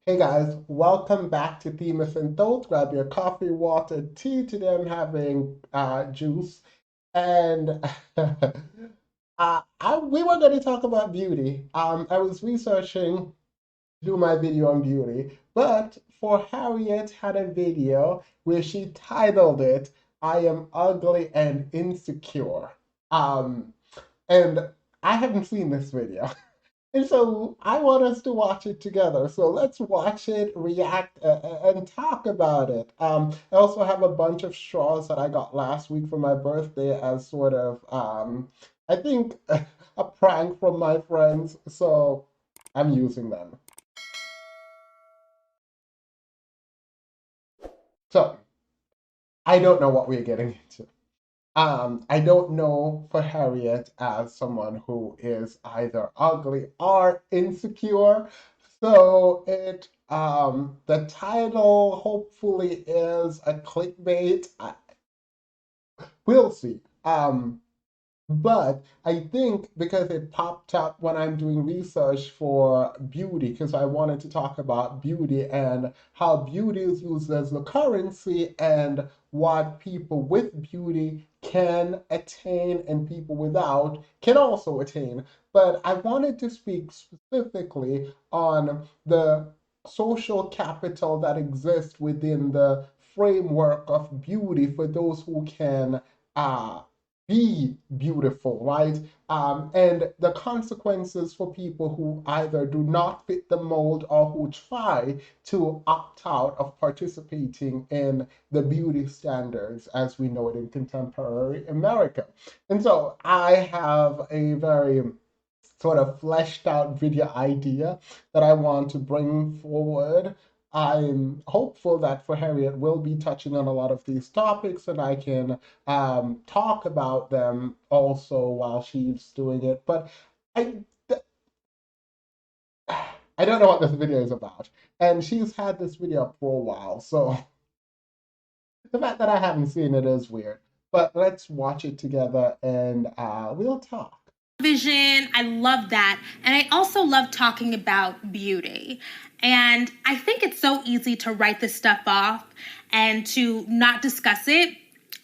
Hey guys, welcome back to Themis and Thoughts. Grab your coffee, water, tea. Today I'm having juice. And we were going to talk about beauty. I was researching, do my video on beauty, but for Harriet had a video where she titled it, I am ugly and insecure. Um, and I haven't seen this video. And so I want us to watch it together. So let's watch it, react, and talk about it. I also have a bunch of straws that I got last week for my birthday as sort of, I think, a prank from my friends. So I'm using them. So I don't know what we're getting into. I don't know for Harriet as someone who is either ugly or insecure. So the title hopefully is a clickbait. We'll see. But I think because it popped up when I'm doing research for beauty, because I wanted to talk about beauty and how beauty is used as the currency and what people with beauty can attain and people without can also attain. But I wanted to speak specifically on the social capital that exists within the framework of beauty for those who can be beautiful, right? And the consequences for people who either do not fit the mold or who try to opt out of participating in the beauty standards as we know it in contemporary America. And so I have a very sort of fleshed out video idea that I want to bring forward. I'm hopeful that for Harriet, we'll be touching on a lot of these topics and I can talk about them also while she's doing it. But I, I don't know what this video is about. And she's had this video up for a while, so the fact that I haven't seen it is weird. But let's watch it together and we'll talk. Vision. I love that. And I also love talking about beauty. And I think it's so easy to write this stuff off and to not discuss it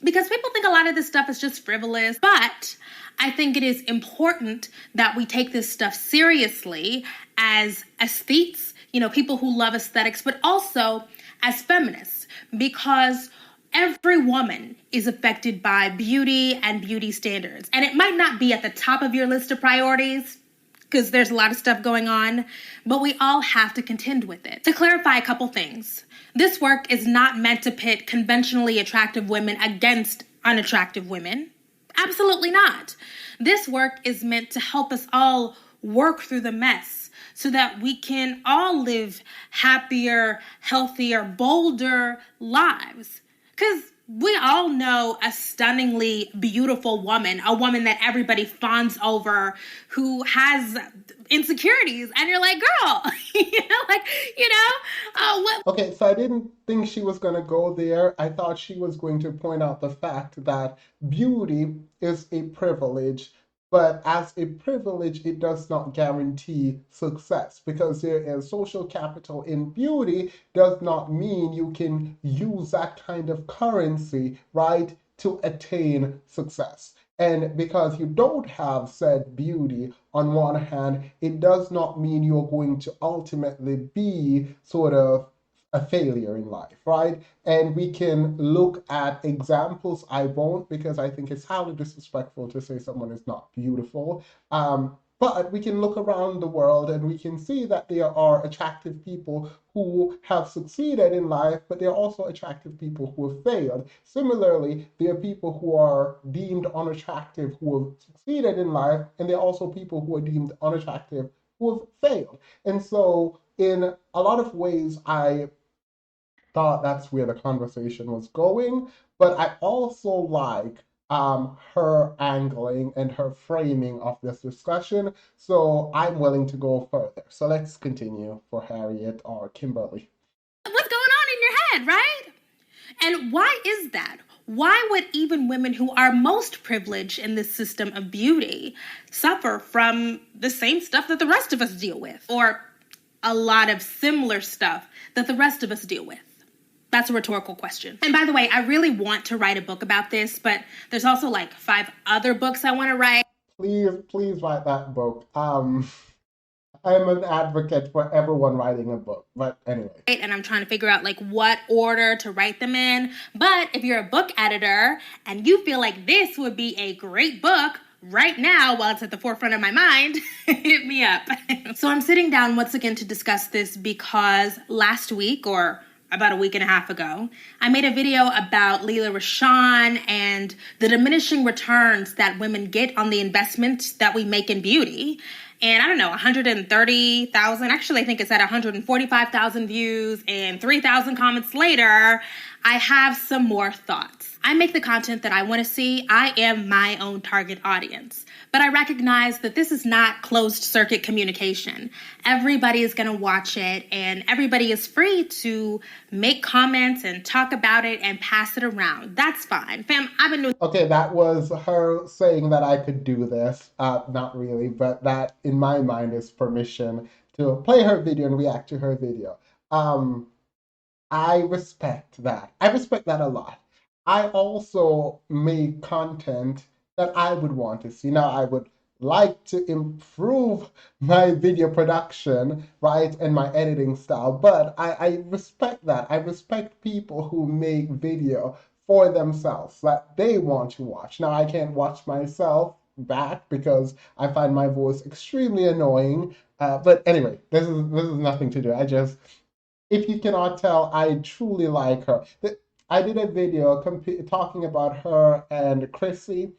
because people think a lot of this stuff is just frivolous. But I think it is important that we take this stuff seriously as aesthetes, people who love aesthetics, but also as feminists because every woman is affected by beauty and beauty standards. And it might not be at the top of your list of priorities because there's a lot of stuff going on, but we all have to contend with it. To clarify a couple things, this work is not meant to pit conventionally attractive women against unattractive women. Absolutely not. This work is meant to help us all work through the mess so that we can all live happier, healthier, bolder lives. Because we all know a stunningly beautiful woman, a woman that everybody fawns over, who has insecurities. And you're like, girl, what? Okay, so I didn't think she was going to go there. I thought she was going to point out the fact that beauty is a privilege, but as a privilege, it does not guarantee success because there is social capital in beauty does not mean you can use that kind of currency, right, to attain success. And because you don't have said beauty, on one hand, it does not mean you're going to ultimately be sort of a failure in life, right? And we can look at examples. I won't because I think it's highly disrespectful to say someone is not beautiful. But we can look around the world and we can see that there are attractive people who have succeeded in life, but there are also attractive people who have failed. Similarly, there are people who are deemed unattractive who have succeeded in life, and there are also people who are deemed unattractive who have failed. And so, in a lot of ways, I thought that's where the conversation was going, but I also like her angling and her framing of this discussion, so I'm willing to go further. So let's continue for Harriet or Kimberly. What's going on in your head, right? And why is that? Why would even women who are most privileged in this system of beauty suffer from the same stuff that the rest of us deal with? Or a lot of similar stuff that the rest of us deal with? That's a rhetorical question. And by the way, I really want to write a book about this, but there's also like 5 other books I want to write. Please write that book. I'm an advocate for everyone writing a book, but anyway. And I'm trying to figure out like what order to write them in. But if you're a book editor and you feel like this would be a great book right now while it's at the forefront of my mind, hit me up. So I'm sitting down once again to discuss this because last week, or about a week and a half ago, I made a video about Lela Rashawn and the diminishing returns that women get on the investment that we make in beauty. And I don't know, 130,000, actually I think it's at 145,000 views and 3,000 comments later, I have some more thoughts. I make the content that I want to see. I am my own target audience. But I recognize that this is not closed circuit communication. Everybody is going to watch it and everybody is free to make comments and talk about it and pass it around. That's fine. Fam, I've been doing... Okay, that was her saying that I could do this. Not really, but that in my mind is permission to play her video and react to her video. I respect that. I respect that a lot. I also make content that I would want to see. Now, I would like to improve my video production, right, and my editing style, but I respect that. I respect people who make video for themselves that they want to watch. Now, I can't watch myself back because I find my voice extremely annoying. But anyway, this is nothing to do. If you cannot tell, I truly like her. I did a video talking about her and Chrissy,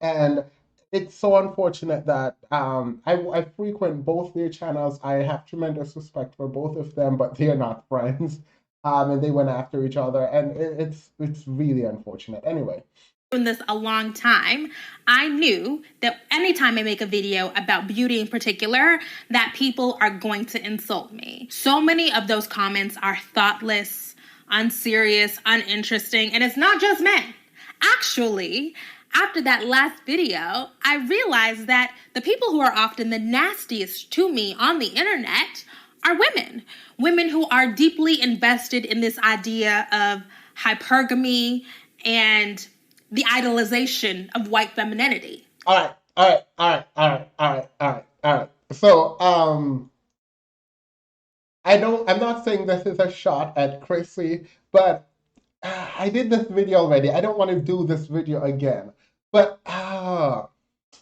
and it's so unfortunate that I frequent both their channels. I have tremendous respect for both of them, but they're not friends. And they went after each other, and it's really unfortunate. Anyway. Doing this a long time, I knew that anytime I make a video about beauty in particular, that people are going to insult me. So many of those comments are thoughtless, unserious, uninteresting, and it's not just men. Actually, after that last video, I realized that the people who are often the nastiest to me on the internet are women. Women who are deeply invested in this idea of hypergamy and the idolization of white femininity. All right. So, I'm not saying this is a shot at Chrissy, but I did this video already. I don't want to do this video again. But,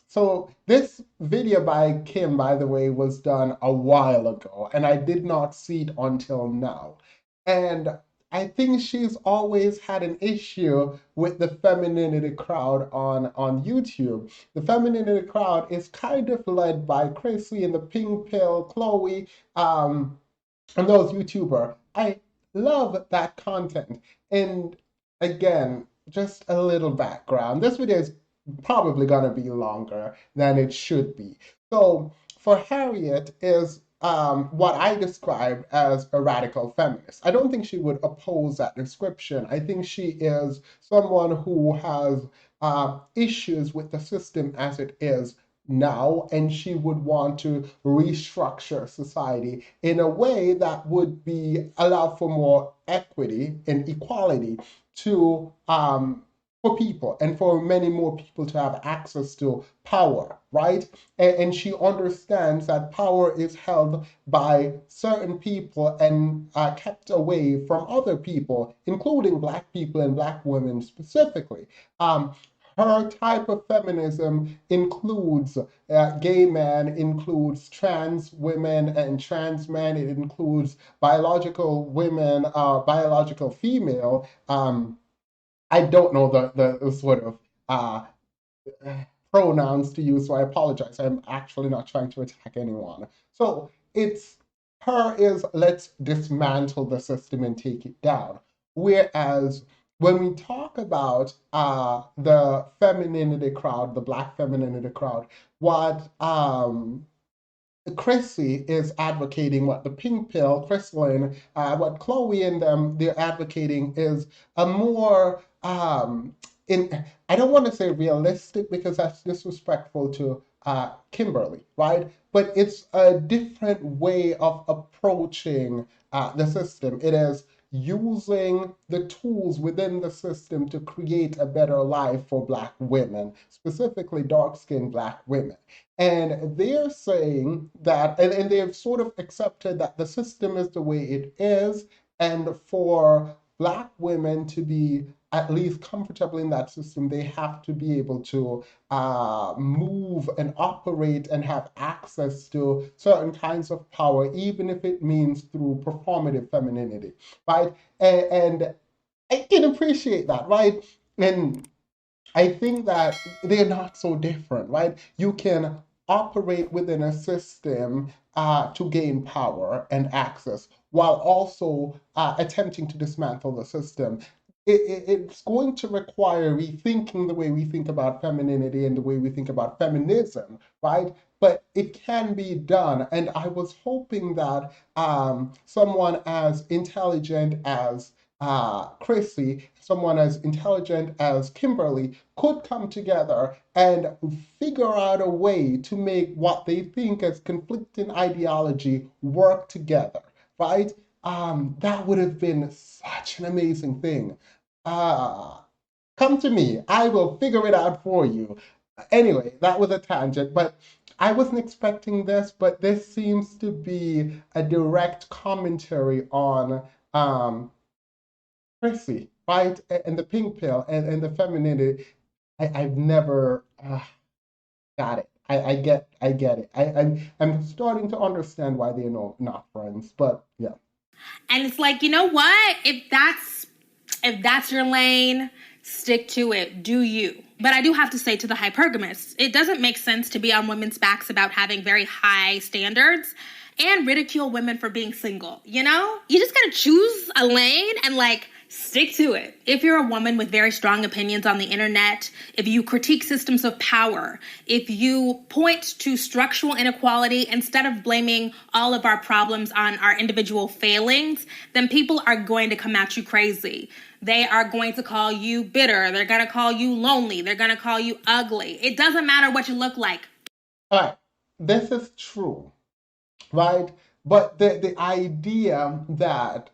so this video by Kim, by the way, was done a while ago, and I did not see it until now. And I think she's always had an issue with the femininity crowd on YouTube. The femininity crowd is kind of led by Chrissy and the Pink Pill, Chloe, and those YouTubers. I love that content. And again, just a little background. This video is probably gonna be longer than it should be. So for Harriet is what I describe as a radical feminist. I don't think she would oppose that description. I think she is someone who has issues with the system as it is now, and she would want to restructure society in a way that would be allow for more equity and equality to for people and for many more people to have access to power, right? And she understands that power is held by certain people and kept away from other people, including Black people and Black women specifically. Her type of feminism includes gay men, includes trans women and trans men. It includes biological women, biological female. I don't know the sort of pronouns to use, so I apologize. I'm actually not trying to attack anyone. So it's her is let's dismantle the system and take it down. Whereas when we talk about the femininity crowd, the Black femininity crowd, what Chrissy is advocating, what the Pink Pill, what Chloe and them they're advocating is a more in I don't want to say realistic because that's disrespectful to Kimberly, right? But it's a different way of approaching the system. It is using the tools within the system to create a better life for Black women, specifically dark-skinned Black women. And they're saying that, and they've sort of accepted that the system is the way it is, and for Black women to be at least comfortable in that system, they have to be able to move and operate and have access to certain kinds of power, even if it means through performative femininity, right? And I can appreciate that, right? And I think that they're not so different, right? You can operate within a system to gain power and access while also attempting to dismantle the system. It's going to require rethinking the way we think about femininity and the way we think about feminism, right? But it can be done. And I was hoping that someone as intelligent as Chrissy, someone as intelligent as Kimberly, could come together and figure out a way to make what they think as conflicting ideology work together, right? That would have been such an amazing thing. Uh, Come to me. I will figure it out for you. Anyway, that was a tangent, but I wasn't expecting this, but this seems to be a direct commentary on Chrissy, right? And the pink pill and the femininity. I've never got it. I get it. I'm starting to understand why they're not friends, but yeah. And it's like, you know what? If that's your lane, stick to it. Do you. But I do have to say to the hypergamists, it doesn't make sense to be on women's backs about having very high standards and ridicule women for being single. You know? You just gotta choose a lane and like stick to it. If you're a woman with very strong opinions on the internet, if you critique systems of power, if you point to structural inequality instead of blaming all of our problems on our individual failings, then people are going to come at you crazy. They are going to call you bitter. They're going to call you lonely. They're going to call you ugly. It doesn't matter what you look like. All right, this is true, right? But the idea that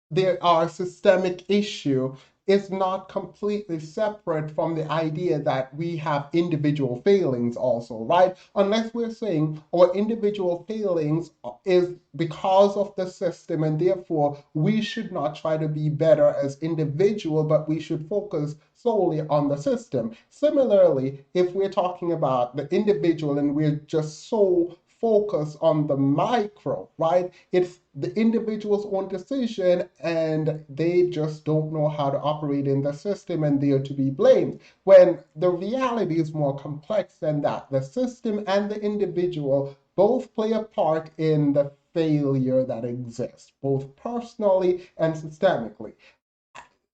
there are systemic issue is not completely separate from the idea that we have individual failings also, right? Unless we're saying our individual failings is because of the system and therefore we should not try to be better as individual, but we should focus solely on the system. Similarly, if we're talking about the individual and we're just so focus on the micro, right? It's the individual's own decision and they just don't know how to operate in the system and they're to be blamed. When the reality is more complex than that. The system and the individual both play a part in the failure that exists, both personally and systemically.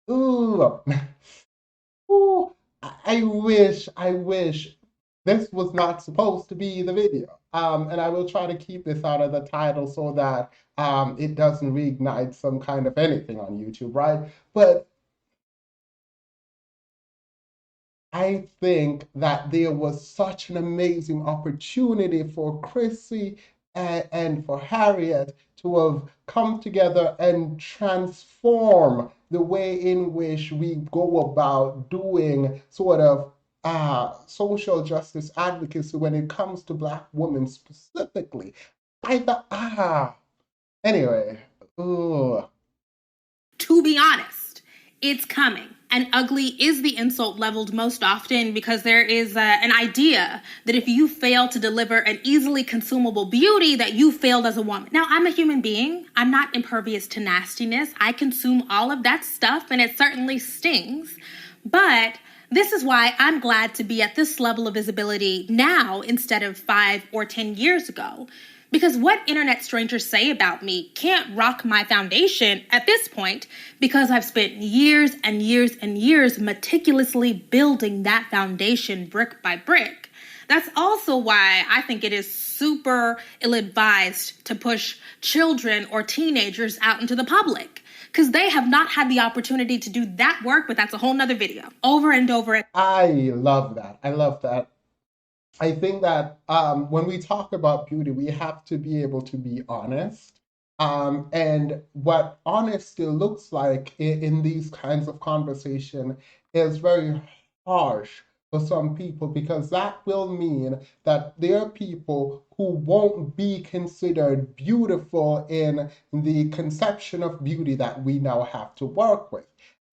Ooh, ooh, I wish this was not supposed to be the video. And I will try to keep this out of the title so that it doesn't reignite some kind of anything on YouTube, right? But I think that there was such an amazing opportunity for Chrissy and for Harriet to have come together and transform the way in which we go about doing sort of social justice advocacy when it comes to Black women specifically. I thought, anyway, ooh. To be honest, it's coming. And ugly is the insult leveled most often because there is an idea that if you fail to deliver an easily consumable beauty, that you failed as a woman. Now, I'm a human being. I'm not impervious to nastiness. I consume all of that stuff, and it certainly stings. But this is why I'm glad to be at this level of visibility now instead of 5 or 10 years ago. Because what internet strangers say about me can't rock my foundation at this point because I've spent years and years and years meticulously building that foundation brick by brick. That's also why I think it is super ill-advised to push children or teenagers out into the public. because they have not had the opportunity to do that work, but that's a whole nother video, over and over. I love that. I love that. I think that when we talk about beauty, we have to be able to be honest. And what honesty looks like in these kinds of conversation is very harsh for some people, because that will mean that there are people who won't be considered beautiful in the conception of beauty that we now have to work with.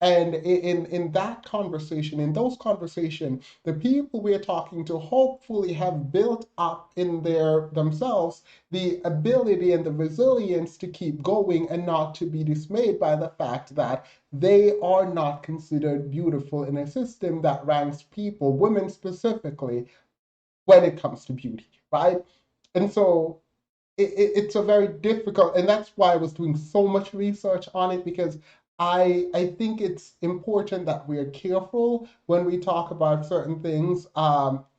And in that conversation, in those conversations, the people we're talking to hopefully have built up in their themselves the ability and the resilience to keep going and not to be dismayed by the fact that they are not considered beautiful in a system that ranks people, women specifically, when it comes to beauty, right? And so it's a very difficult, and that's why I was doing so much research on it, because I think it's important that we're careful when we talk about certain things,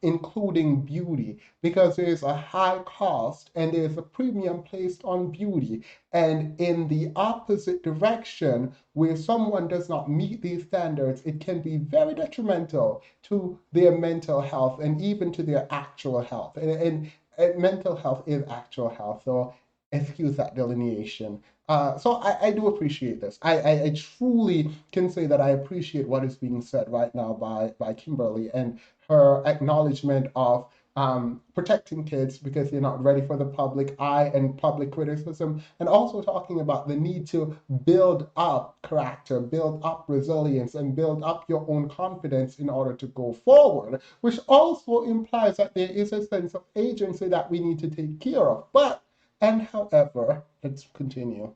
including beauty, because there's a high cost and there's a premium placed on beauty. And in the opposite direction, where someone does not meet these standards, it can be very detrimental to their mental health and even to their actual health. And mental health is actual health, so excuse that delineation. So I do appreciate this. I truly can say that I appreciate what is being said right now by Kimberly, and her acknowledgement of protecting kids because they're not ready for the public eye and public criticism, and also talking about the need to build up character, build up resilience, and build up your own confidence in order to go forward, which also implies that there is a sense of agency that we need to take care of. However, let's continue.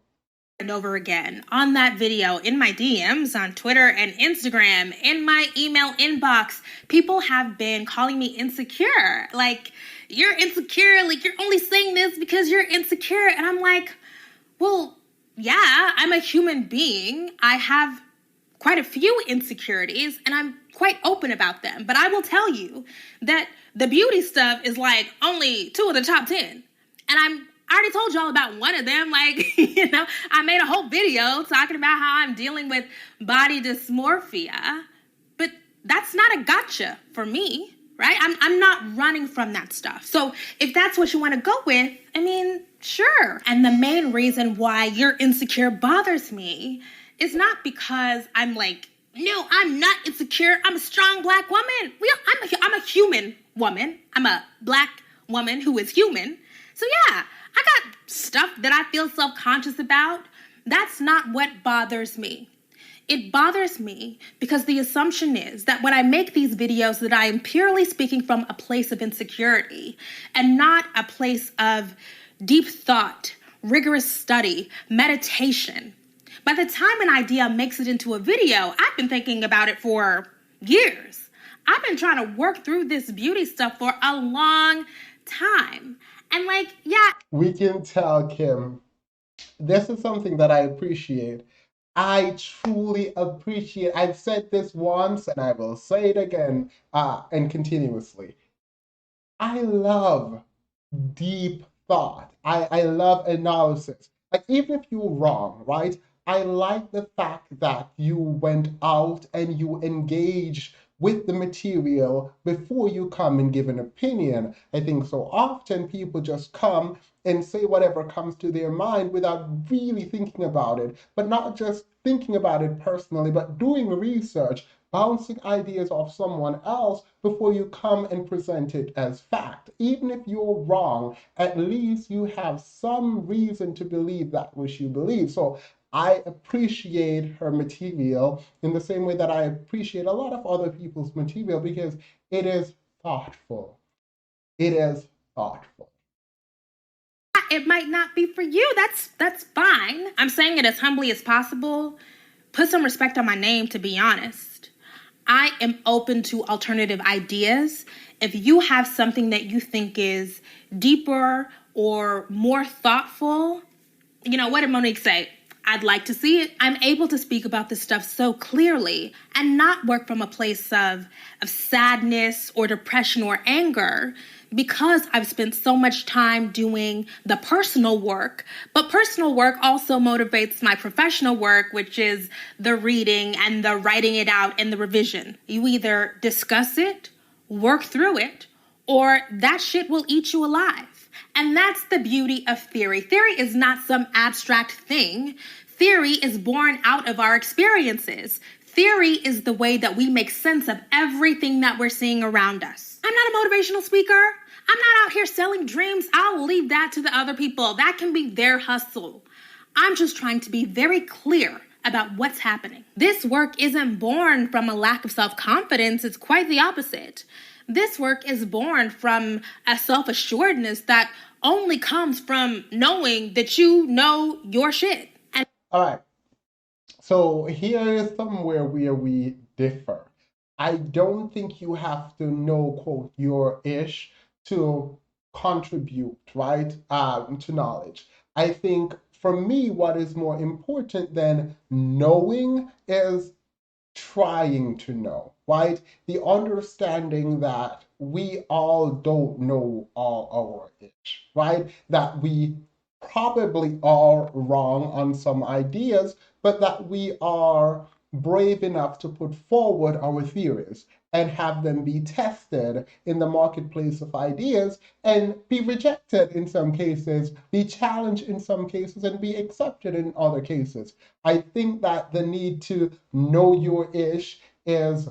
And over again on that video, in my DMs on Twitter and Instagram, in my email inbox, people have been calling me insecure. Like, you're insecure, like you're only saying this because you're insecure. And I'm like, well, yeah, I'm a human being. I have quite a few insecurities and I'm quite open about them. But I will tell you that the beauty stuff is like only 2 of the top 10. And I already told y'all about one of them. Like, I made a whole video talking about how I'm dealing with body dysmorphia, but that's not a gotcha for me, right? I'm not running from that stuff. So if that's what you want to go with, I mean, sure. And the main reason why you're insecure bothers me is not because I'm like, no, I'm not insecure. I'm a strong Black woman. I'm a human woman. I'm a Black woman who is human. So yeah, I got stuff that I feel self-conscious about. That's not what bothers me. It bothers me because the assumption is that when I make these videos that I am purely speaking from a place of insecurity and not a place of deep thought, rigorous study, meditation. By the time an idea makes it into a video, I've been thinking about it for years. I've been trying to work through this beauty stuff for a long time. And yeah. We can tell, Kim, this is something that I appreciate. I truly appreciate. I've said this once and I will say it again, and continuously. I love deep thought. I love analysis. Like, even if you're wrong, right? I like the fact that you went out and you engaged with the material before you come and give an opinion. I think so often people just come and say whatever comes to their mind without really thinking about it, but not just thinking about it personally, but doing research, bouncing ideas off someone else before you come and present it as fact. Even if you're wrong, at least you have some reason to believe that which you believe. So I appreciate her material in the same way that I appreciate a lot of other people's material, because it is thoughtful. It is thoughtful. It might not be for you. That's fine. I'm saying it as humbly as possible. Put some respect on my name, to be honest. I am open to alternative ideas. If you have something that you think is deeper or more thoughtful, what did Monique say? I'd like to see it. I'm able to speak about this stuff so clearly and not work from a place of sadness or depression or anger, because I've spent so much time doing the personal work, but personal work also motivates my professional work, which is the reading and the writing it out and the revision. You either discuss it, work through it, or that shit will eat you alive. And that's the beauty of theory. Theory is not some abstract thing. Theory is born out of our experiences. Theory is the way that we make sense of everything that we're seeing around us. I'm not a motivational speaker. I'm not out here selling dreams. I'll leave that to the other people. That can be their hustle. I'm just trying to be very clear about what's happening. This work isn't born from a lack of self-confidence. It's quite the opposite. This work is born from a self-assuredness that only comes from knowing that you know your shit. All right. So here is somewhere where we differ. I don't think you have to know, quote, your ish to contribute, right, to knowledge. I think for me, what is more important than knowing is trying to know, right? The understanding that we all don't know all our ish, right? That we probably are wrong on some ideas, but that we are brave enough to put forward our theories and have them be tested in the marketplace of ideas and be rejected in some cases, be challenged in some cases, and be accepted in other cases. I think that the need to know your ish is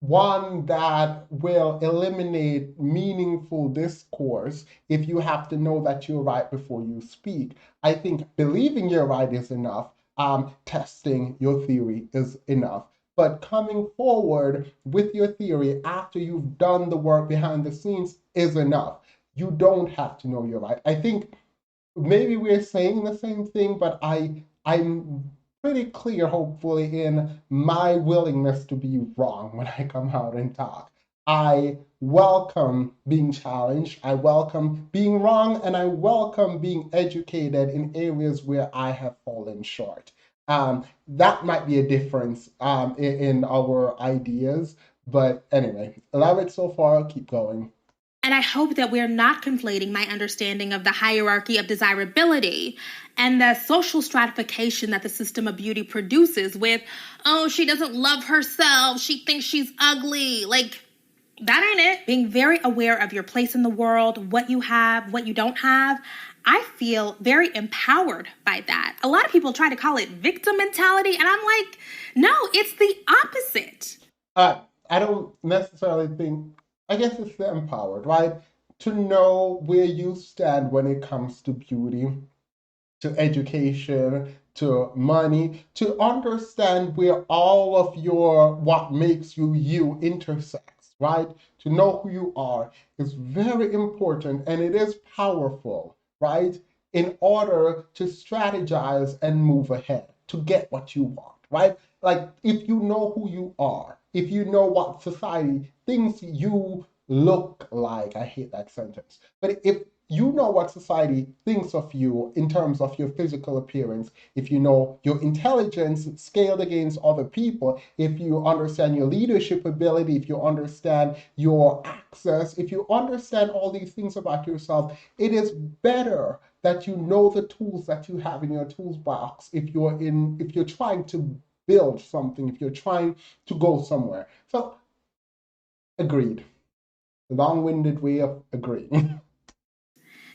one that will eliminate meaningful discourse if you have to know that you're right before you speak. I think believing you're right is enough. Testing your theory is enough. But coming forward with your theory after you've done the work behind the scenes is enough. You don't have to know you're right. I think maybe we're saying the same thing, but I'm pretty clear, hopefully, in my willingness to be wrong when I come out and talk. I welcome being challenged, I welcome being wrong, and I welcome being educated in areas where I have fallen short. That might be a difference in our ideas, but anyway, love it so far. Keep going. And I hope that we're not conflating my understanding of the hierarchy of desirability and the social stratification that the system of beauty produces with, oh, she doesn't love herself, she thinks she's ugly. Like, that ain't it. Being very aware of your place in the world, what you have, what you don't have. I feel very empowered by that. A lot of people try to call it victim mentality, and I'm like, no, it's the opposite. I don't necessarily think, I guess it's the empowered, right? To know where you stand when it comes to beauty, to education, to money, to understand where all of your what makes you you intersects, right? To know who you are is very important and it is powerful, right? In order to strategize and move ahead to get what you want, right? Like if you know who you are, if you know what society thinks you look like, I hate that sentence, but if you know what society thinks of you in terms of your physical appearance, if you know your intelligence scaled against other people, if you understand your leadership ability, if you understand your access, if you understand all these things about yourself, it is better that you know the tools that you have in your toolbox if you're trying to build something, if you're trying to go somewhere. So agreed. Long-winded way of agreeing.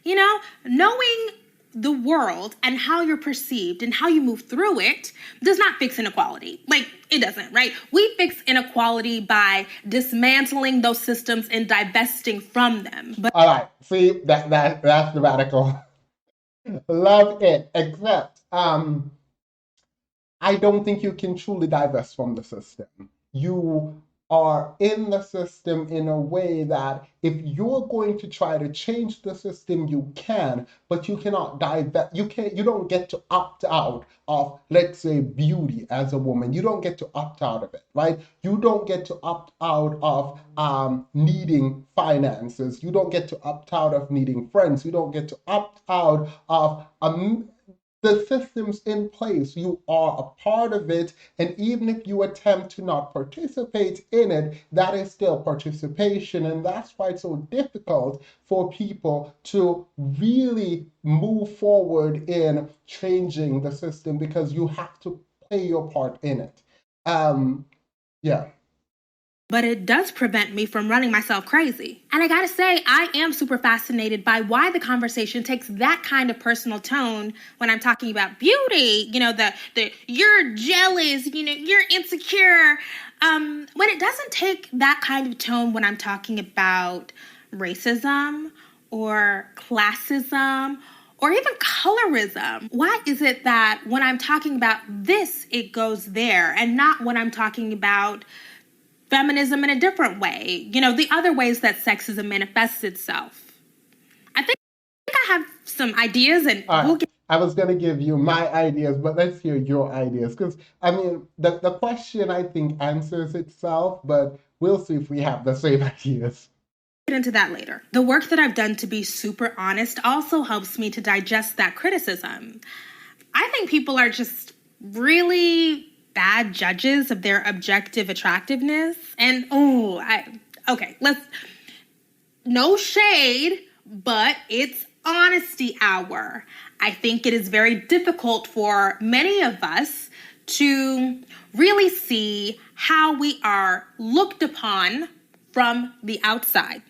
You know, knowing the world and how you're perceived and how you move through it does not fix inequality. Like, it doesn't, right? We fix inequality by dismantling those systems and divesting from them. But All right, see that's the radical. Love it. Except, I don't think you can truly divest from the system. You are in the system in a way that if you're going to try to change the system, you can, but you cannot divest. You don't get to opt out of, let's say, beauty as a woman. You don't get to opt out of it, right? You don't get to opt out of needing finances. You don't get to opt out of needing friends. You don't get to opt out of The system's in place. You are a part of it. And even if you attempt to not participate in it, that is still participation. And that's why it's so difficult for people to really move forward in changing the system because you have to play your part in it. Um, yeah. But it does prevent me from running myself crazy. And I gotta say, I am super fascinated by why the conversation takes that kind of personal tone when I'm talking about beauty. The you're jealous, you're insecure. When it doesn't take that kind of tone when I'm talking about racism or classism or even colorism. Why is it that when I'm talking about this, it goes there and not when I'm talking about feminism in a different way, the other ways that sexism manifests itself? I think I have some ideas and All right. we'll get. I was going to give you my ideas, but let's hear your ideas. Because, I mean, the question I think answers itself, but we'll see if we have the same ideas. Into that later. The work that I've done to be super honest also helps me to digest that criticism. I think people are just really bad judges of their objective attractiveness. And no shade, but it's honesty hour. I think it is very difficult for many of us to really see how we are looked upon from the outside.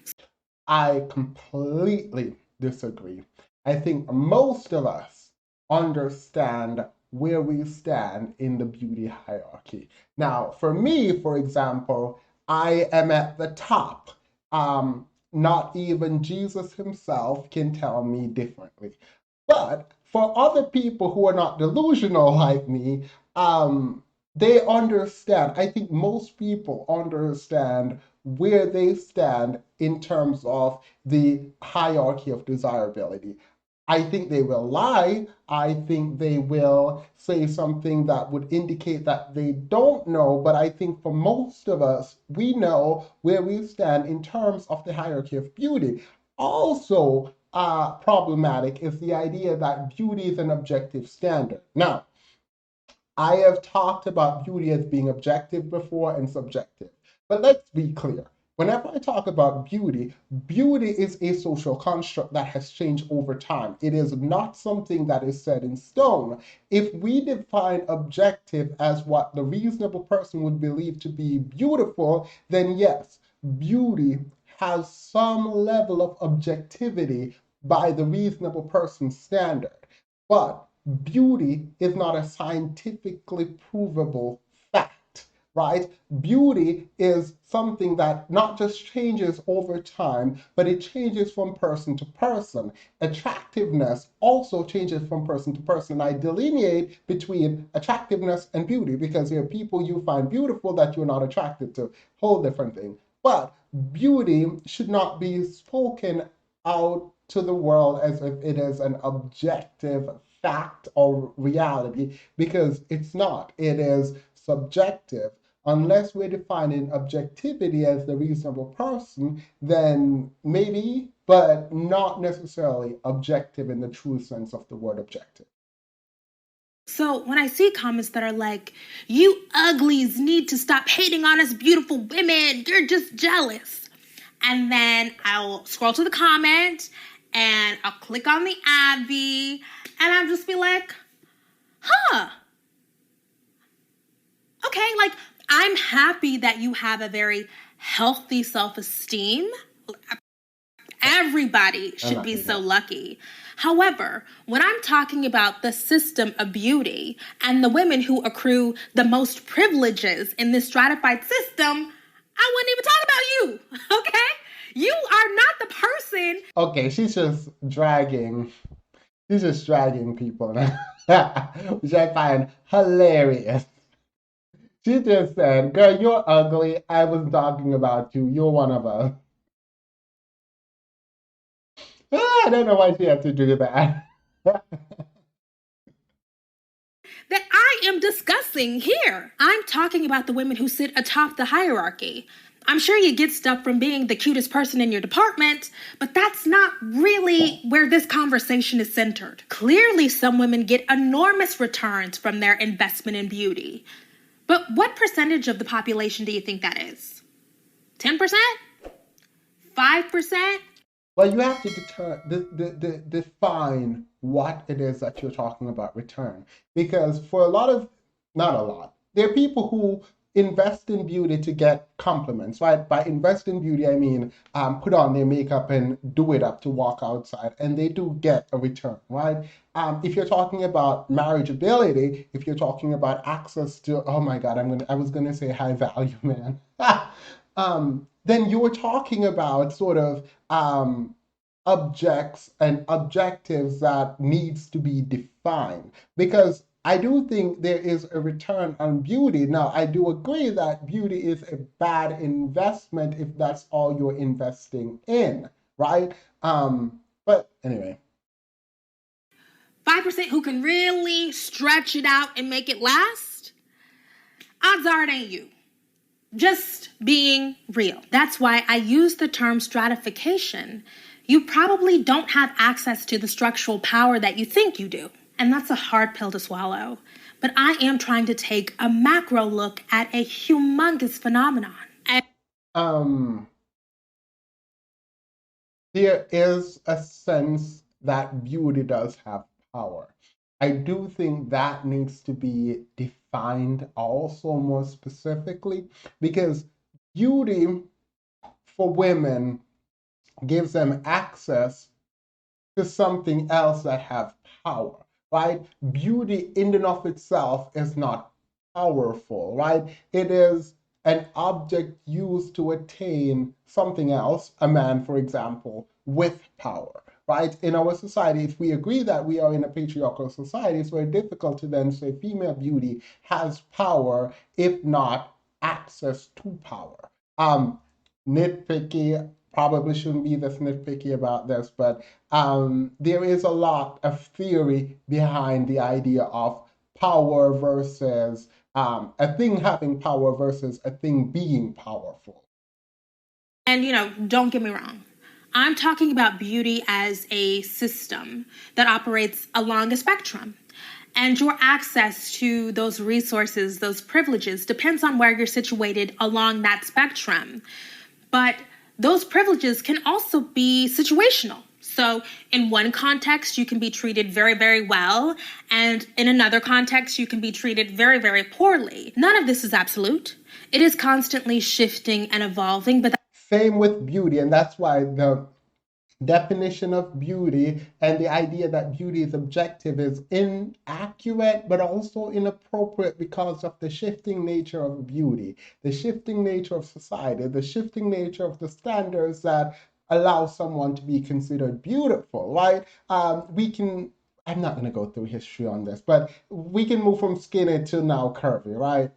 I completely disagree. I think most of us understand where we stand in the beauty hierarchy. Now, for me, for example, I am at the top. Not even Jesus himself can tell me differently. But for other people who are not delusional like me, they understand. I think most people understand where they stand in terms of the hierarchy of desirability. I think they will lie. I think they will say something that would indicate that they don't know. But I think for most of us, we know where we stand in terms of the hierarchy of beauty. Also, problematic is the idea that beauty is an objective standard. Now, I have talked about beauty as being objective before and subjective. But let's be clear. Whenever I talk about beauty, beauty is a social construct that has changed over time. It is not something that is set in stone. If we define objective as what the reasonable person would believe to be beautiful, then yes, beauty has some level of objectivity by the reasonable person's standard. But beauty is not a scientifically provable fact, right? Beauty is something that not just changes over time, but it changes from person to person. Attractiveness also changes from person to person. I delineate between attractiveness and beauty because there are people you find beautiful that you're not attracted to. Whole different thing. But beauty should not be spoken out to the world as if it is an objective fact or reality because it's not. It is subjective. Unless we're defining objectivity as the reasonable person, then maybe, but not necessarily objective in the true sense of the word objective. So when I see comments that are like, you uglies need to stop hating on us beautiful women, you're just jealous. And then I'll scroll to the comment and I'll click on the Abby and I'll just be like, huh. Okay, like I'm happy that you have a very healthy self-esteem. Everybody should be so lucky. However, when I'm talking about the system of beauty and the women who accrue the most privileges in this stratified system, I wouldn't even talk about you, okay? You are not the person. Okay, she's just dragging people now, which I find hilarious. She just said, girl, you're ugly. I was talking about you. You're one of us. I don't know why she had to do that. That I am discussing here. I'm talking about the women who sit atop the hierarchy. I'm sure you get stuff from being the cutest person in your department, but that's not really where this conversation is centered. Clearly, some women get enormous returns from their investment in beauty. But what percentage of the population do you think that is? 10%? 5%? Well, you have to define what it is that you're talking about return. Because for a lot of, not a lot, there are people who invest in beauty to get compliments, right? By invest in beauty, I mean put on their makeup and do it up to walk outside, and they do get a return, right? If you're talking about marriageability, if you're talking about access to, oh my God, I was gonna say high value, man. Then you're talking about sort of objects and objectives that needs to be defined, because I do think there is a return on beauty. Now, I do agree that beauty is a bad investment if that's all you're investing in, right? But anyway. 5% who can really stretch it out and make it last? Odds are it ain't you. Just being real. That's why I use the term stratification. You probably don't have access to the structural power that you think you do. And that's a hard pill to swallow. But I am trying to take a macro look at a humongous phenomenon. There is a sense that beauty does have power. I do think that needs to be defined also more specifically, because beauty for women gives them access to something else that have power, right? Beauty in and of itself is not powerful, right? It is an object used to attain something else, a man, for example, with power, right? In our society, if we agree that we are in a patriarchal society, it's very difficult to then say female beauty has power, if not access to power. Nitpicky, probably shouldn't be this nitpicky about this, but there is a lot of theory behind the idea of power versus a thing having power versus a thing being powerful. And, don't get me wrong. I'm talking about beauty as a system that operates along a spectrum. And your access to those resources, those privileges, depends on where you're situated along that spectrum. But those privileges can also be situational. So in one context, you can be treated very, very well. And in another context, you can be treated very, very poorly. None of this is absolute. It is constantly shifting and evolving. But same with beauty. And that's why the definition of beauty and the idea that beauty is objective is inaccurate, but also inappropriate because of the shifting nature of beauty, the shifting nature of society, the shifting nature of the standards that allow someone to be considered beautiful, right? I'm not going to go through history on this, but we can move from skinny to now curvy, right?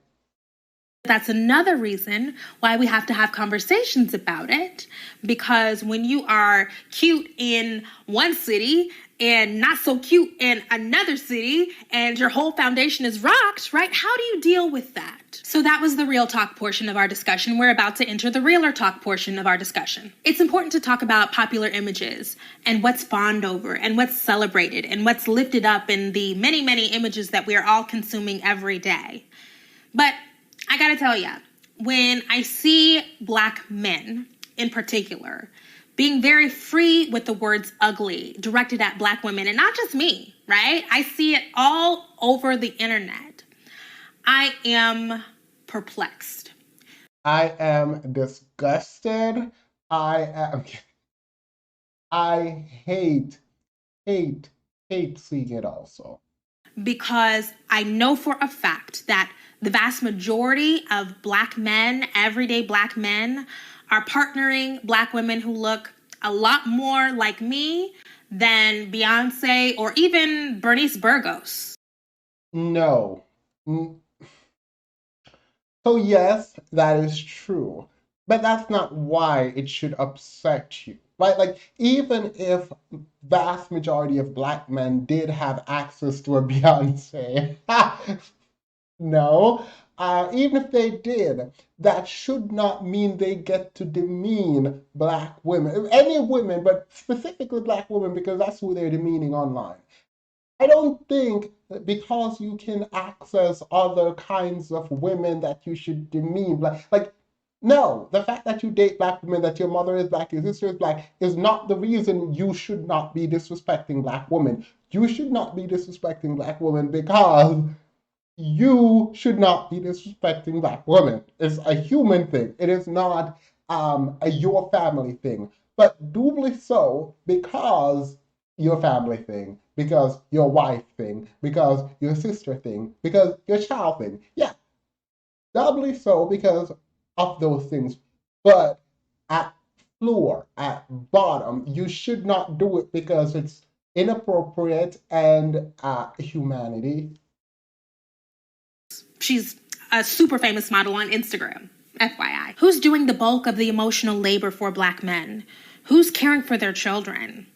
that's another reason why we have to have conversations about it, because when you are cute in one city and not so cute in another city and your whole foundation is rocked, right? How do you deal with that? So that was the real talk portion of our discussion. We're about to enter the realer talk portion of our discussion. It's important to talk about popular images and what's fawned over and what's celebrated and what's lifted up in the many, many images that we are all consuming every day. But I gotta tell ya, when I see Black men in particular being very free with the words ugly directed at Black women, and not just me, right? I see it all over the internet. I am perplexed. I am disgusted. I hate seeing it also. Because I know for a fact that the vast majority of Black men, everyday Black men, are partnering Black women who look a lot more like me than Beyonce or even Bernice Burgos. No. So yes, that is true. But that's not why it should upset you, right? Like, even if vast majority of Black men did have access to a Beyonce, no, Even if they did, that should not mean they get to demean black women, any women, but specifically black women, because that's who they're demeaning online. I don't think that because you can access other kinds of women that you should demean. No, the fact that you date black women, that your mother is black, your sister is black, is not the reason you should not be disrespecting black women. You should not be disrespecting black women because you should not be disrespecting black women. It's a human thing. It is not a your family thing. But doubly so because your family thing, because your wife thing, because your sister thing, because your child thing. Yeah, doubly so because of those things. But at floor, at bottom, you should not do it because it's inappropriate and humanity. She's a super famous model on Instagram, FYI. Who's doing the bulk of the emotional labor for black men? Who's caring for their children?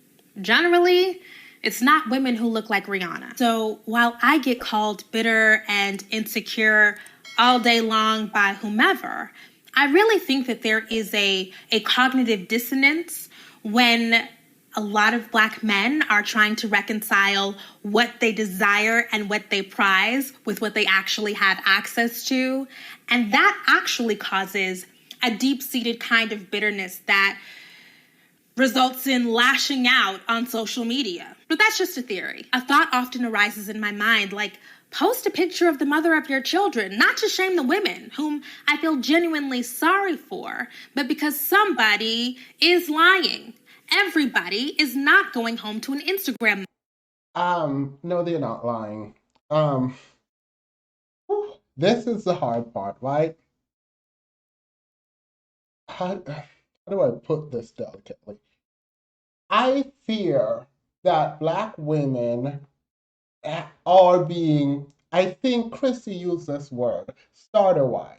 Generally, it's not women who look like Rihanna. So while I get called bitter and insecure all day long by whomever, I really think that there is a cognitive dissonance when a lot of black men are trying to reconcile what they desire and what they prize with what they actually have access to. And that actually causes a deep-seated kind of bitterness that results in lashing out on social media. But that's just a theory. A thought often arises in my mind, like, post a picture of the mother of your children, not to shame the women, whom I feel genuinely sorry for, but because somebody is lying. Everybody is not going home to an Instagram. No, they're not lying. Um, this is the hard part, right? How do I put this delicately? I fear that black women are being, I think Chrissy used this word, starter wise,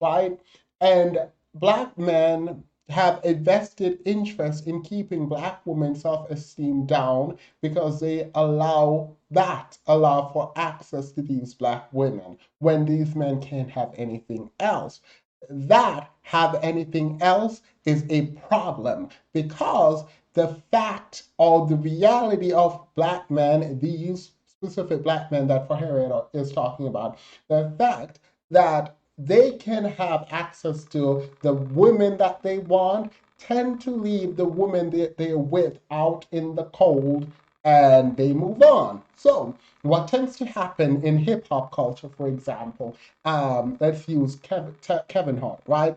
right? And black men have a vested interest in keeping black women's self-esteem down because they allow for access to these black women when these men can't have anything else. That have anything else is a problem because the fact or the reality of black men, these specific black men that for Harriet is talking about, the fact that they can have access to the women that they want tend to leave the women that they're with out in the cold and they move on. So, what tends to happen in hip hop culture, for example, let's use Kevin Hart, right?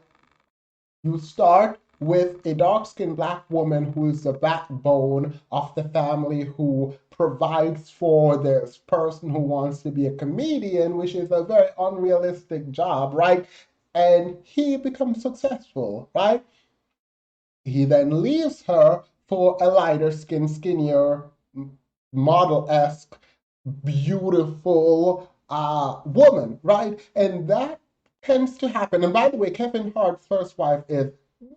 You start with a dark skinned black woman who is the backbone of the family, who provides for this person who wants to be a comedian, which is a very unrealistic job, right? And he becomes successful, right? He then leaves her for a lighter skinned, skinnier, model esque, beautiful woman, right? And that tends to happen. And by the way, Kevin Hart's first wife is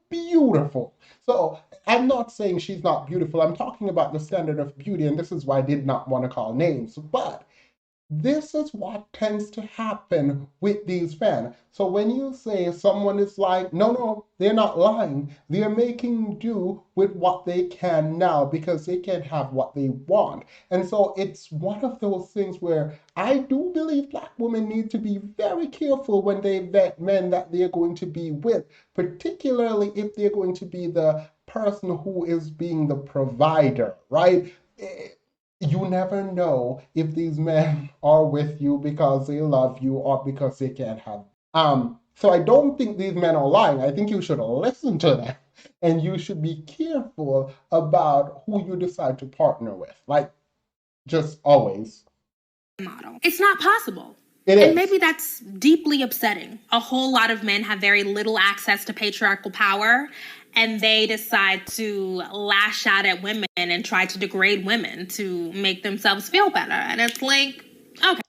beautiful. So I'm not saying she's not beautiful. I'm talking about the standard of beauty, and this is why I did not want to call names. But this is what tends to happen with these men. So when you say someone is lying, no, no, they're not lying. They're making do with what they can now because they can have what they want. And so it's one of those things where I do believe black women need to be very careful when they vet men that they're going to be with, particularly if they're going to be the person who is being the provider, right? You never know if these men are with you because they love you or because they can't have. So I don't think these men are lying. I think you should listen to them and you should be careful about who you decide to partner with. Like, just always. Model. It's not possible. It And is. maybe that's deeply upsetting. A whole lot of men have very little access to patriarchal power, and they decide to lash out at women and try to degrade women to make themselves feel better. And it's like, okay.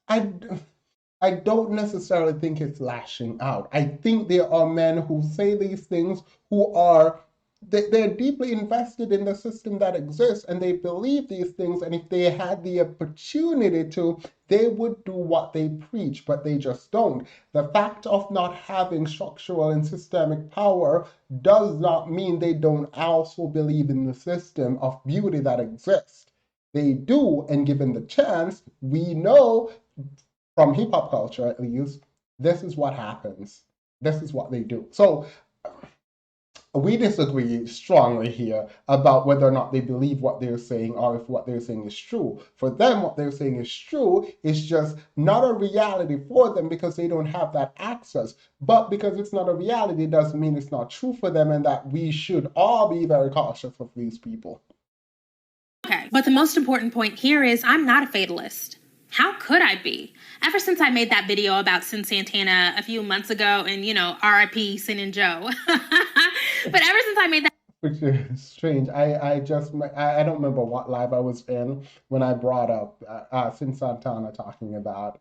I don't necessarily think it's lashing out. I think there are men who say these things who are they're deeply invested in the system that exists and they believe these things. And if they had the opportunity to, they would do what they preach, but they just don't. The fact of not having structural and systemic power does not mean they don't also believe in the system of beauty that exists. They do, and given the chance, we know from hip hop culture at least, this is what happens. This is what they do. So we disagree strongly here about whether or not they believe what they're saying or if what they're saying is true. For them, what they're saying is true. It's just not a reality for them because they don't have that access. But because it's not a reality doesn't mean it's not true for them, and that we should all be very cautious of these people. Okay, but the most important point here is I'm not a fatalist. How could I be? Ever since I made that video about Sin Santana a few months ago, and RIP Sin and Joe. But ever since I made that, which is strange. I don't remember what live I was in when I brought up Sin Santana talking about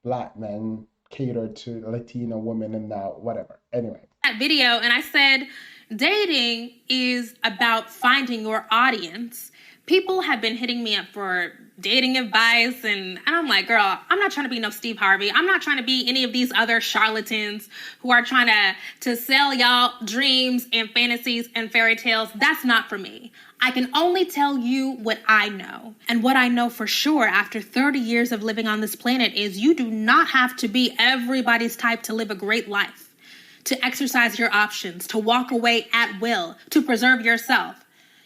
black men catered to Latino women and whatever. Anyway, that video, and I said, dating is about finding your audience. People have been hitting me up for dating advice, and I'm like, girl, I'm not trying to be no Steve Harvey. I'm not trying to be any of these other charlatans who are trying to sell y'all dreams and fantasies and fairy tales. That's not for me. I can only tell you what I know. And what I know for sure after 30 years of living on this planet is you do not have to be everybody's type to live a great life, to exercise your options, to walk away at will, to preserve yourself.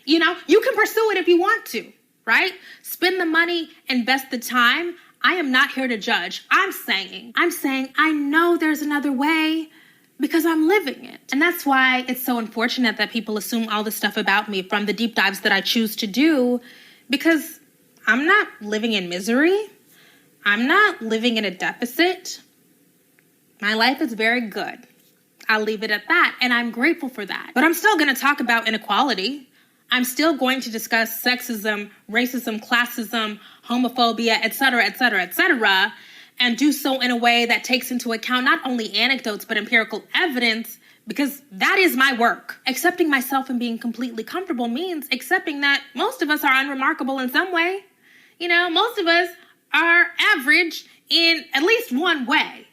You can pursue it if you want to, right? Spend the money, invest the time. I am not here to judge. I'm saying I know there's another way because I'm living it. And that's why it's so unfortunate that people assume all this stuff about me from the deep dives that I choose to do, because I'm not living in misery. I'm not living in a deficit. My life is very good. I'll leave it at that, and I'm grateful for that. But I'm still going to talk about inequality. I'm still going to discuss sexism, racism, classism, homophobia, etc., etc., etc., and do so in a way that takes into account not only anecdotes, but empirical evidence, because that is my work. Accepting myself and being completely comfortable means accepting that most of us are unremarkable in some way. Most of us are average in at least one way.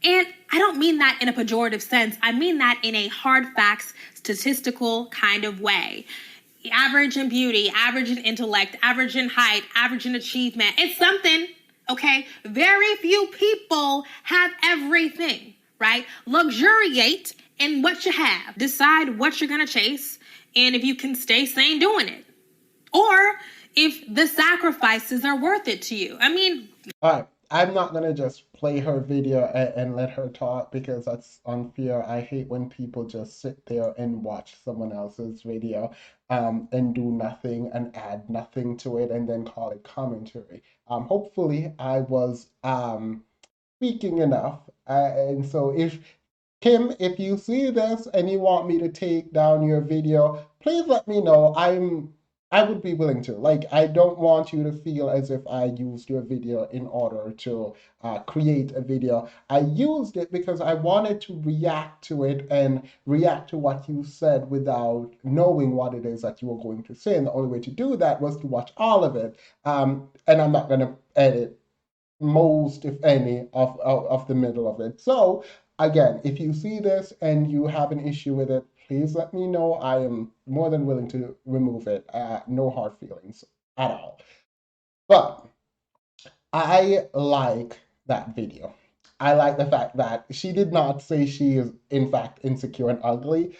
And I don't mean that in a pejorative sense. I mean that in a hard facts, statistical kind of way. Average in beauty, average in intellect, average in height, average in achievement. It's something, okay? Very few people have everything, right? Luxuriate in what you have. Decide what you're going to chase, and if you can stay sane doing it. Or if the sacrifices are worth it to you. All right. I'm not going to just play her video and let her talk because that's unfair. I hate when people just sit there and watch someone else's video and do nothing and add nothing to it and then call it commentary. Hopefully, I was speaking enough. And so if Kim, if you see this and you want me to take down your video, please let me know. I would be willing to. Like, I don't want you to feel as if I used your video in order to create a video. I used it because I wanted to react to it and react to what you said without knowing what it is that you were going to say. And the only way to do that was to watch all of it. And I'm not going to edit most, if any, of the middle of it. So, again, if you see this and you have an issue with it, please let me know. I am more than willing to remove it. No hard feelings at all. But I like that video. I like the fact that she did not say she is, in fact, insecure and ugly.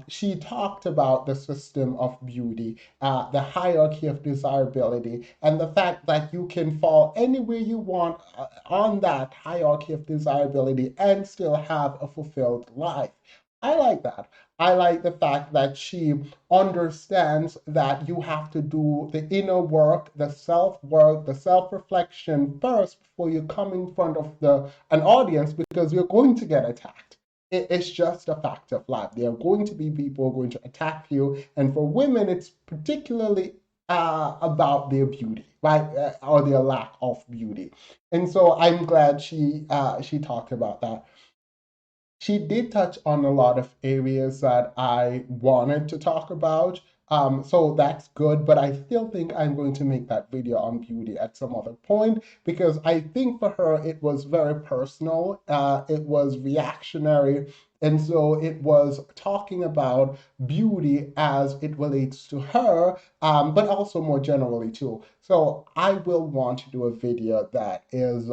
She talked about the system of beauty, the hierarchy of desirability, and the fact that you can fall anywhere you want on that hierarchy of desirability and still have a fulfilled life. I like that. I like the fact that she understands that you have to do the inner work, the self-work, the self-reflection first before you come in front of an audience, because you're going to get attacked. It's just a fact of life. There are going to be people who are going to attack you, and for women, it's particularly about their beauty, right, or their lack of beauty. And so I'm glad she talked about that. she did touch on a lot of areas that I wanted to talk about. So that's good, but I still think I'm going to make that video on beauty at some other point because I think for her it was very personal, it was reactionary, and so it was talking about beauty as it relates to her, but also more generally too. So I will want to do a video that is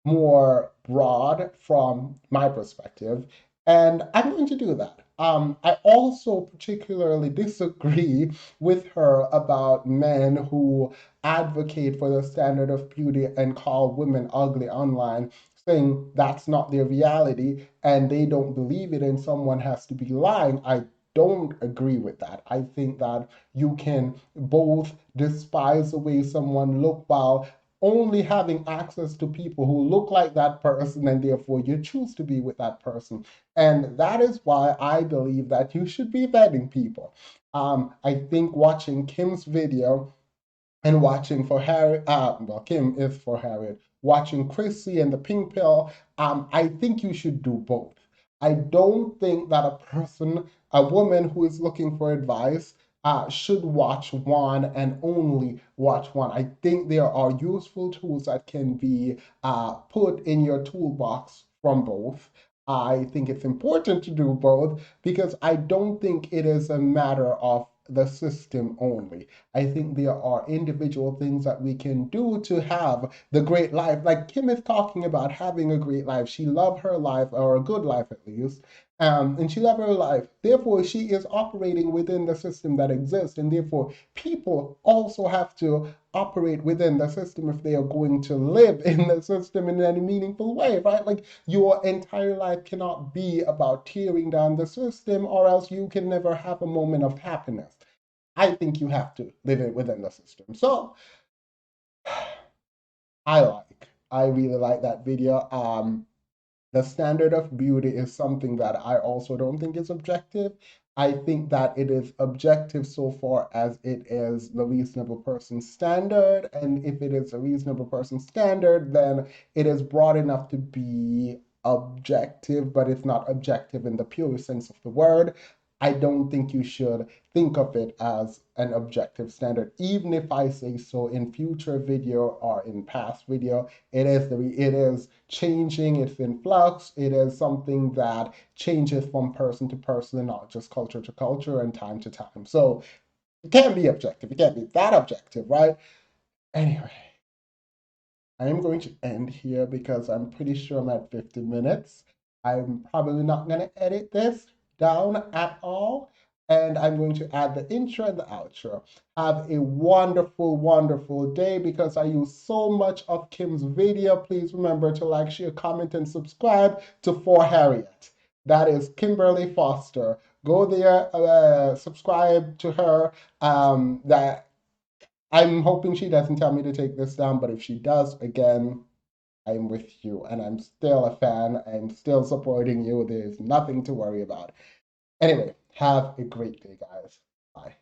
more broad from my perspective, and I'm going to do that. I also particularly disagree with her about men who advocate for the standard of beauty and call women ugly online, saying that's not their reality and they don't believe it and someone has to be lying. I don't agree with that. I think that you can both despise the way someone look while only having access to people who look like that person, and therefore you choose to be with that person. And that is why I believe that you should be vetting people. I think watching Kim's video and watching for Harriet, well, Kim is for Harriet, watching Chrissy and the Pink Pill, I think you should do both. I don't think that a woman who is looking for advice, should watch one and only watch one. I think there are useful tools that can be put in your toolbox from both. I think it's important to do both because I don't think it is a matter of the system only. I think there are individual things that we can do to have the great life. Like Kim is talking about having a great life. She loved her life, or a good life at least. And she loved her life. Therefore, she is operating within the system that exists. And therefore, people also have to operate within the system if they are going to live in the system in any meaningful way, right? Like your entire life cannot be about tearing down the system, or else you can never have a moment of happiness. I think you have to live it within the system. So I really like that video. The standard of beauty is something that I also don't think is objective. I think that it is objective so far as it is the reasonable person standard. And if it is a reasonable person standard, then it is broad enough to be objective, but it's not objective in the purest sense of the word. I don't think you should think of it as an objective standard, even if I say so in future video or in past video. It is changing, it's in flux, it is something that changes from person to person, not just culture to culture and time to time. So it can't be objective, it can't be that objective, right? Anyway, I am going to end here because I'm pretty sure I'm at 50 minutes. I'm probably not going to edit this down at all. And I'm going to add the intro and the outro. Have a wonderful, wonderful day. Because I use so much of Kim's video, please remember to like, share, comment, and subscribe to For Harriet. That is Kimberly Foster. Go there, subscribe to her. That I'm hoping she doesn't tell me to take this down, but if she does, again, I'm with you and I'm still a fan. I'm still supporting you. There's nothing to worry about. Anyway, have a great day, guys. Bye.